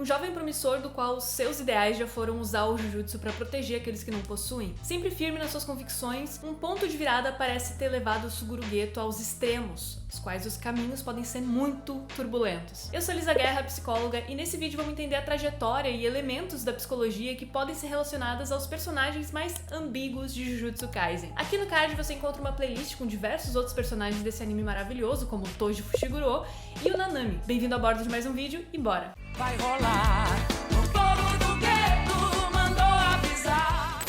um jovem promissor do qual seus ideais já foram usar o Jujutsu para proteger aqueles que não possuem. Sempre firme nas suas convicções, um ponto de virada parece ter levado o Suguru Geto aos extremos, os quais os caminhos podem ser muito turbulentos. Eu sou Lisa Guerra, psicóloga, e nesse vídeo vamos entender a trajetória e elementos da psicologia que podem ser relacionadas aos personagens mais ambíguos de Jujutsu Kaisen. Aqui no card você encontra uma playlist com diversos outros personagens desse anime maravilhoso, como o Toji Fushiguro e o Nanami. Bem-vindo a bordo de mais um vídeo e bora! Vai rolar, o povo do gueto mandou avisar.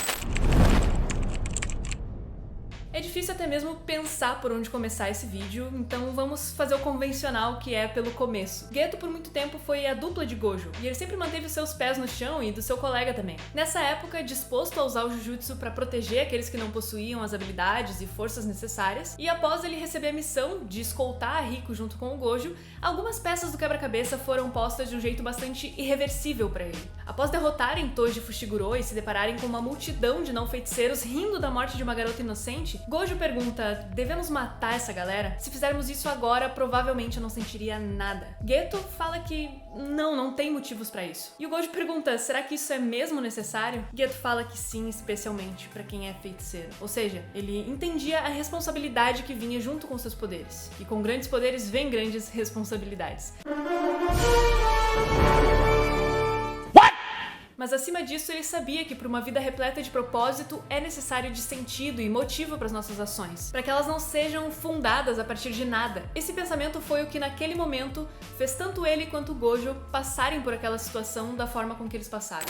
É difícil até mesmo pensar por onde começar esse vídeo, então vamos fazer o convencional, que é pelo começo. Geto por muito tempo foi a dupla de Gojo, e ele sempre manteve os seus pés no chão e do seu colega também. Nessa época, disposto a usar o Jujutsu para proteger aqueles que não possuíam as habilidades e forças necessárias, e após ele receber a missão de escoltar a Riko junto com o Gojo, algumas peças do quebra-cabeça foram postas de um jeito bastante irreversível para ele. Após derrotarem Toji Fushiguro e se depararem com uma multidão de não-feiticeiros rindo da morte de uma garota inocente, Gojo pergunta: devemos matar essa galera? Se fizermos isso agora, provavelmente eu não sentiria nada. Geto fala que não tem motivos pra isso. E o Gojo pergunta: será que isso é mesmo necessário? Geto fala que sim, especialmente pra quem é feiticeiro. Ou seja, ele entendia a responsabilidade que vinha junto com seus poderes. E com grandes poderes vem grandes responsabilidades. Mas acima disso, ele sabia que para uma vida repleta de propósito é necessário de sentido e motivo para as nossas ações, para que elas não sejam fundadas a partir de nada. Esse pensamento foi o que naquele momento fez tanto ele quanto o Gojo passarem por aquela situação da forma com que eles passaram.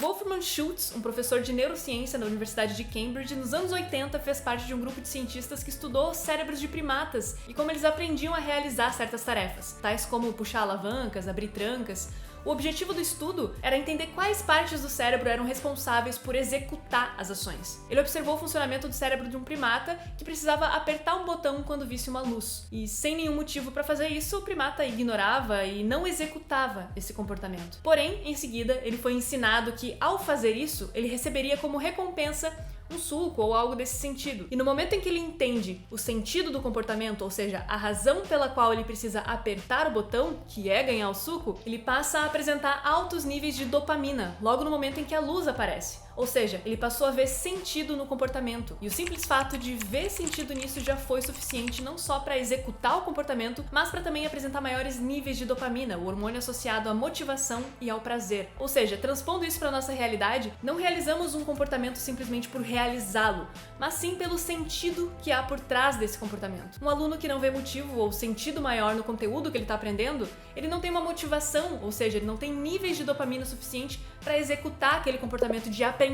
Wolfram Schultz, um professor de neurociência na Universidade de Cambridge, nos anos 80 fez parte de um grupo de cientistas que estudou os cérebros de primatas e como eles aprendiam a realizar certas tarefas, tais como puxar alavancas, abrir trancas. O objetivo do estudo era entender quais partes do cérebro eram responsáveis por executar as ações. Ele observou o funcionamento do cérebro de um primata que precisava apertar um botão quando visse uma luz. E sem nenhum motivo para fazer isso, o primata ignorava e não executava esse comportamento. Porém, em seguida, ele foi ensinado que, ao fazer isso, ele receberia como recompensa um suco ou algo desse sentido. E no momento em que ele entende o sentido do comportamento, ou seja, a razão pela qual ele precisa apertar o botão, que é ganhar o suco, ele passa a apresentar altos níveis de dopamina, logo no momento em que a luz aparece. Ou seja, ele passou a ver sentido no comportamento. E o simples fato de ver sentido nisso já foi suficiente não só para executar o comportamento, mas para também apresentar maiores níveis de dopamina, o hormônio associado à motivação e ao prazer. Ou seja, transpondo isso para nossa realidade, não realizamos um comportamento simplesmente por realizá-lo, mas sim pelo sentido que há por trás desse comportamento. Um aluno que não vê motivo ou sentido maior no conteúdo que ele está aprendendo, ele não tem uma motivação, ou seja, ele não tem níveis de dopamina suficiente para executar aquele comportamento de aprender.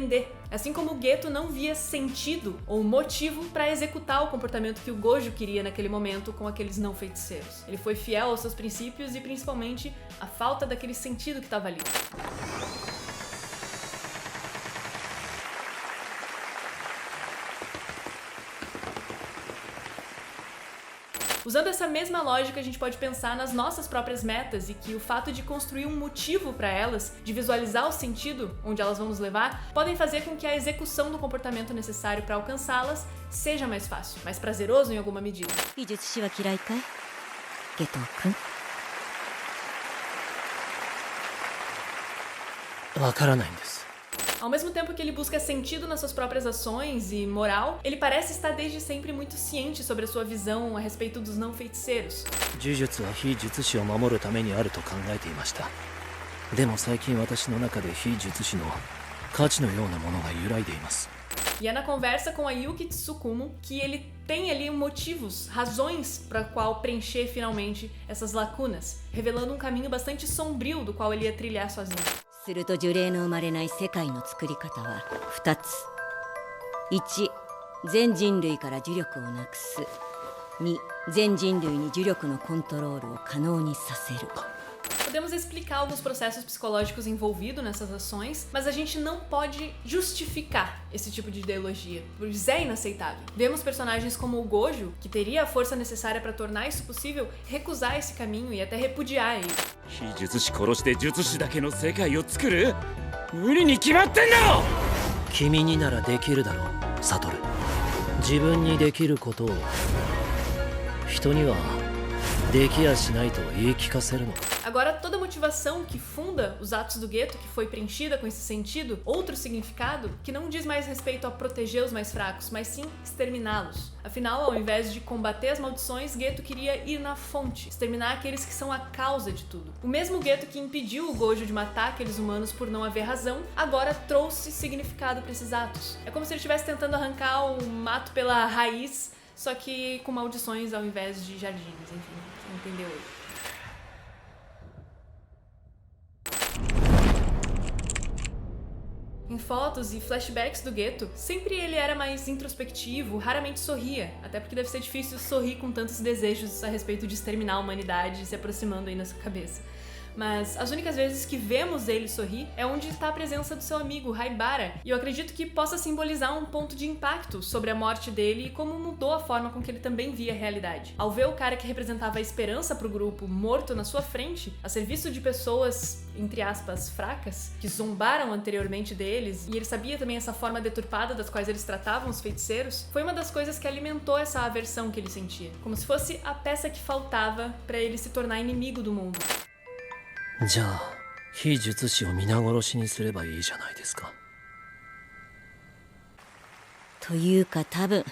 Assim como o Geto não via sentido ou motivo para executar o comportamento que o Gojo queria naquele momento com aqueles não feiticeiros. Ele foi fiel aos seus princípios e principalmente a falta daquele sentido que estava ali. Usando essa mesma lógica, a gente pode pensar nas nossas próprias metas e que o fato de construir um motivo para elas, de visualizar o sentido onde elas vão nos levar, podem fazer com que a execução do comportamento necessário para alcançá-las seja mais fácil, mais prazeroso em alguma medida. Ao mesmo tempo que ele busca sentido nas suas próprias ações e moral, ele parece estar desde sempre muito ciente sobre a sua visão a respeito dos não feiticeiros. E é na conversa com a Yuki Tsukumo que ele tem ali motivos, razões para qual preencher finalmente essas lacunas, revelando um caminho bastante sombrio do qual ele ia trilhar sozinho. すると呪霊の生まれない世界の作り方は2つ。1、全人類から呪力をなくす。2、全人類に呪力のコントロールを可能にさせる。 Podemos explicar alguns processos psicológicos envolvidos nessas ações, mas a gente não pode justificar esse tipo de ideologia, pois é inaceitável. Vemos personagens como o Gojo, que teria a força necessária para tornar isso possível, recusar esse caminho e até repudiar ele. 非術師殺して術師だけの世界を作る？無理に決まってんだろ！君にならできるだろう、サトル。自分にできることを人にはできやしないと言い聞かせるの。 Agora, toda a motivação que funda os atos do gueto, que foi preenchida com esse sentido, outro significado, que não diz mais respeito a proteger os mais fracos, mas sim exterminá-los. Afinal, ao invés de combater as maldições, Geto queria ir na fonte, exterminar aqueles que são a causa de tudo. O mesmo Geto que impediu o Gojo de matar aqueles humanos por não haver razão, agora trouxe significado para esses atos. É como se ele estivesse tentando arrancar o mato pela raiz, só que com maldições ao invés de jardins, enfim, você entendeu aí. Em fotos e flashbacks do Geto, sempre ele era mais introspectivo, raramente sorria, até porque deve ser difícil sorrir com tantos desejos a respeito de exterminar a humanidade se aproximando aí na sua cabeça. Mas as únicas vezes que vemos ele sorrir é onde está a presença do seu amigo Haibara, e eu acredito que possa simbolizar um ponto de impacto sobre a morte dele e como mudou a forma com que ele também via a realidade. Ao ver o cara que representava a esperança pro grupo morto na sua frente, a serviço de pessoas, entre aspas, fracas, que zombaram anteriormente deles, e ele sabia também essa forma deturpada das quais eles tratavam os feiticeiros, foi uma das coisas que alimentou essa aversão que ele sentia, como se fosse a peça que faltava para ele se tornar inimigo do mundo. じゃあ非術師を皆殺しにすればいいじゃないですか。というか多分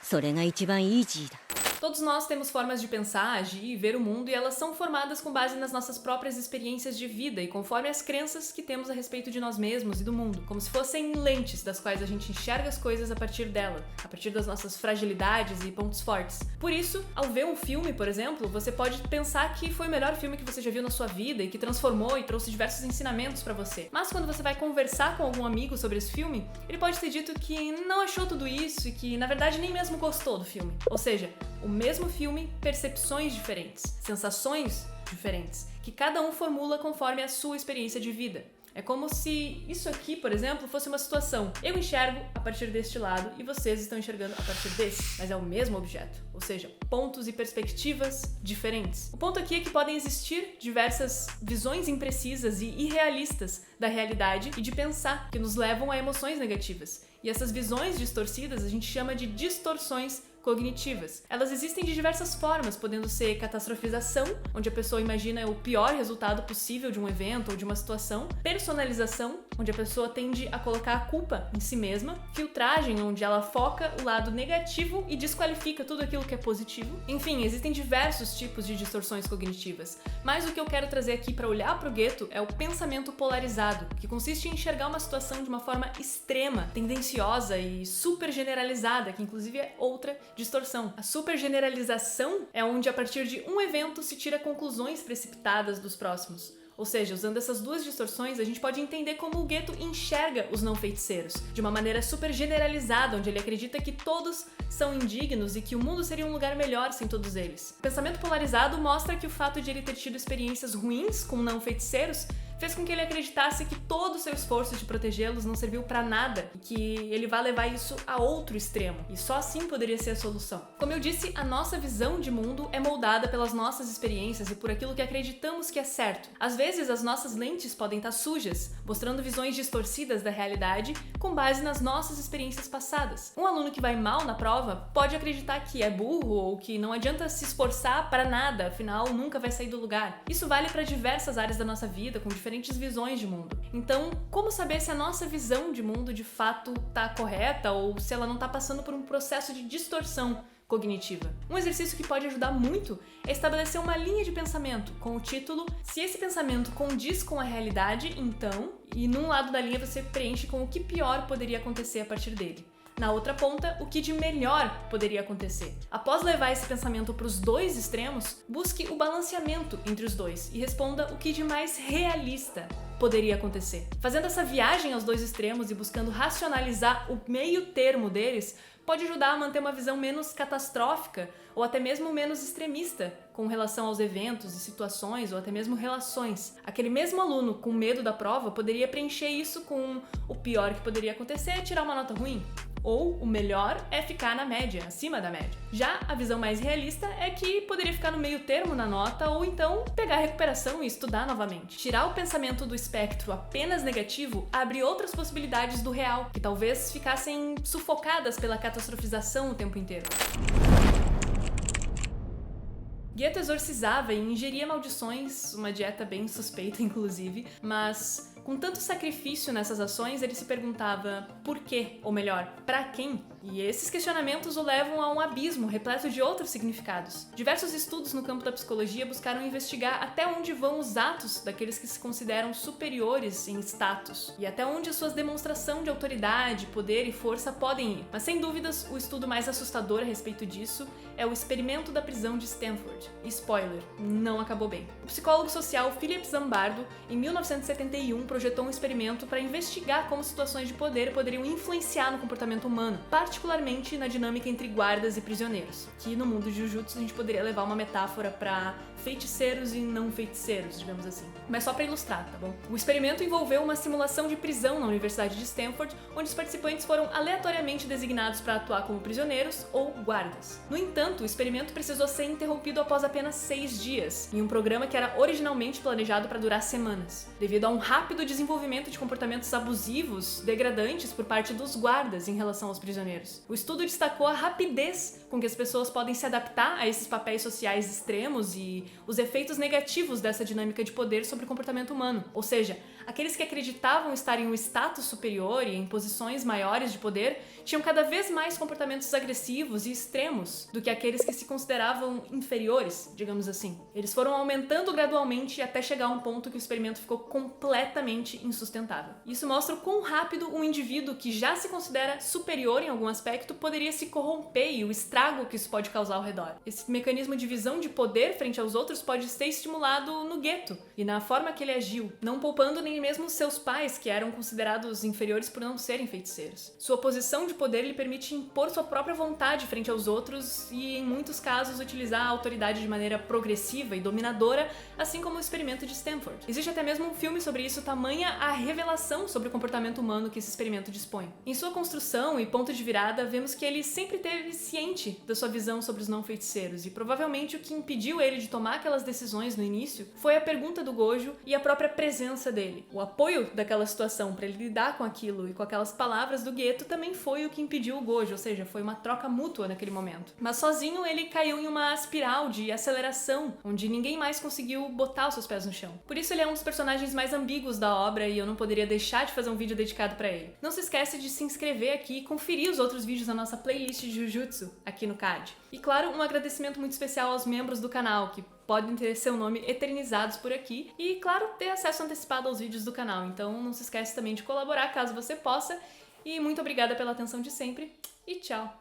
それが一番イージーだ。 Todos nós temos formas de pensar, agir e ver o mundo, e elas são formadas com base nas nossas próprias experiências de vida e conforme as crenças que temos a respeito de nós mesmos e do mundo, como se fossem lentes das quais a gente enxerga as coisas a partir dela, a partir das nossas fragilidades e pontos fortes. Por isso, ao ver um filme, por exemplo, você pode pensar que foi o melhor filme que você já viu na sua vida e que transformou e trouxe diversos ensinamentos pra você. Mas quando você vai conversar com algum amigo sobre esse filme, ele pode ter dito que não achou tudo isso e que, na verdade, nem mesmo gostou do filme. Ou seja, o mesmo filme, percepções diferentes, sensações diferentes, que cada um formula conforme a sua experiência de vida. É como se isso aqui, por exemplo, fosse uma situação. Eu enxergo a partir deste lado e vocês estão enxergando a partir desse, mas é o mesmo objeto, ou seja, pontos e perspectivas diferentes. O ponto aqui é que podem existir diversas visões imprecisas e irrealistas da realidade e de pensar que nos levam a emoções negativas. E essas visões distorcidas a gente chama de distorções cognitivas. Elas existem de diversas formas, podendo ser catastrofização, onde a pessoa imagina o pior resultado possível de um evento ou de uma situação, personalização, onde a pessoa tende a colocar a culpa em si mesma, filtragem, onde ela foca o lado negativo e desqualifica tudo aquilo que é positivo. Enfim, existem diversos tipos de distorções cognitivas, mas o que eu quero trazer aqui para olhar para o Geto é o pensamento polarizado, que consiste em enxergar uma situação de uma forma extrema, tendenciosa e super generalizada, que inclusive é outra distorção. A supergeneralização é onde a partir de um evento se tira conclusões precipitadas dos próximos. Ou seja, usando essas duas distorções, a gente pode entender como o Geto enxerga os não feiticeiros, de uma maneira super generalizada, onde ele acredita que todos são indignos e que o mundo seria um lugar melhor sem todos eles. O pensamento polarizado mostra que o fato de ele ter tido experiências ruins com não feiticeiros fez com que ele acreditasse que todo o seu esforço de protegê-los não serviu pra nada e que ele vai levar isso a outro extremo, e só assim poderia ser a solução. Como eu disse, a nossa visão de mundo é moldada pelas nossas experiências e por aquilo que acreditamos que é certo. Às vezes, as nossas lentes podem estar sujas, mostrando visões distorcidas da realidade com base nas nossas experiências passadas. Um aluno que vai mal na prova pode acreditar que é burro ou que não adianta se esforçar para nada, afinal nunca vai sair do lugar. Isso vale para diversas áreas da nossa vida, com diferentes visões de mundo. Então, como saber se a nossa visão de mundo de fato está correta ou se ela não está passando por um processo de distorção cognitiva? Um exercício que pode ajudar muito é estabelecer uma linha de pensamento com o título "Se esse pensamento condiz com a realidade, então..." e num lado da linha você preenche com o que pior poderia acontecer a partir dele. Na outra ponta, o que de melhor poderia acontecer. Após levar esse pensamento para os dois extremos, busque o balanceamento entre os dois e responda o que de mais realista poderia acontecer. Fazendo essa viagem aos dois extremos e buscando racionalizar o meio termo deles, pode ajudar a manter uma visão menos catastrófica ou até mesmo menos extremista com relação aos eventos e situações ou até mesmo relações. Aquele mesmo aluno com medo da prova poderia preencher isso com o pior que poderia acontecer é tirar uma nota ruim. ou o melhor é ficar na média, acima da média. Já a visão mais realista é que poderia ficar no meio termo na nota ou então pegar a recuperação e estudar novamente. Tirar o pensamento do espectro apenas negativo abre outras possibilidades do real, que talvez ficassem sufocadas pela catastrofização o tempo inteiro. Geto exorcizava e ingeria maldições, uma dieta bem suspeita inclusive, mas com tanto sacrifício nessas ações, ele se perguntava por quê, ou melhor, pra quem? E esses questionamentos o levam a um abismo repleto de outros significados. Diversos estudos no campo da psicologia buscaram investigar até onde vão os atos daqueles que se consideram superiores em status, e até onde a sua demonstração de autoridade, poder e força podem ir. Mas sem dúvidas, o estudo mais assustador a respeito disso é o experimento da prisão de Stanford. E spoiler, não acabou bem. O psicólogo social Philip Zimbardo, em 1971, projetou um experimento para investigar como situações de poder poderiam influenciar no comportamento humano, particularmente na dinâmica entre guardas e prisioneiros, que no mundo de Jujutsu a gente poderia levar uma metáfora para feiticeiros e não feiticeiros, digamos assim. Mas só para ilustrar, tá bom? O experimento envolveu uma simulação de prisão na Universidade de Stanford, onde os participantes foram aleatoriamente designados para atuar como prisioneiros ou guardas. No entanto, o experimento precisou ser interrompido após apenas 6 dias, em um programa que era originalmente planejado para durar semanas, devido a um rápido desenvolvimento de comportamentos abusivos, degradantes por parte dos guardas em relação aos prisioneiros. O estudo destacou a rapidez com que as pessoas podem se adaptar a esses papéis sociais extremos e os efeitos negativos dessa dinâmica de poder sobre o comportamento humano. Ou seja, aqueles que acreditavam estar em um status superior e em posições maiores de poder tinham cada vez mais comportamentos agressivos e extremos do que aqueles que se consideravam inferiores, digamos assim. Eles foram aumentando gradualmente até chegar a um ponto que o experimento ficou completamente insustentável. Isso mostra o quão rápido um indivíduo que já se considera superior em algum aspecto poderia se corromper e o estrago que isso pode causar ao redor. Esse mecanismo de visão de poder frente aos outros pode ser estimulado no gueto e na forma que ele agiu, não poupando nem mesmo seus pais, que eram considerados inferiores por não serem feiticeiros. Sua posição de poder lhe permite impor sua própria vontade frente aos outros e, em muitos casos, utilizar a autoridade de maneira progressiva e dominadora, assim como o experimento de Stanford. Existe até mesmo um filme sobre isso, tamanha a revelação sobre o comportamento humano que esse experimento dispõe. Em sua construção e ponto de virada, vemos que ele sempre esteve ciente da sua visão sobre os não feiticeiros e provavelmente o que impediu ele de tomar aquelas decisões no início foi a pergunta do Gojo e a própria presença dele. O apoio daquela situação para ele lidar com aquilo e com aquelas palavras do Geto também foi o que impediu o Gojo, ou seja, foi uma troca mútua naquele momento. Mas sozinho ele caiu em uma espiral de aceleração, onde ninguém mais conseguiu botar os seus pés no chão. Por isso ele é um dos personagens mais ambíguos da obra e eu não poderia deixar de fazer um vídeo dedicado para ele. Não se esquece de se inscrever aqui e conferir os outros vídeos da nossa playlist de Jujutsu aqui no card. E claro, um agradecimento muito especial aos membros do canal, que podem ter seu nome eternizados por aqui e, claro, ter acesso antecipado aos vídeos do canal. Então não se esquece também de colaborar caso você possa. E muito obrigada pela atenção de sempre e tchau!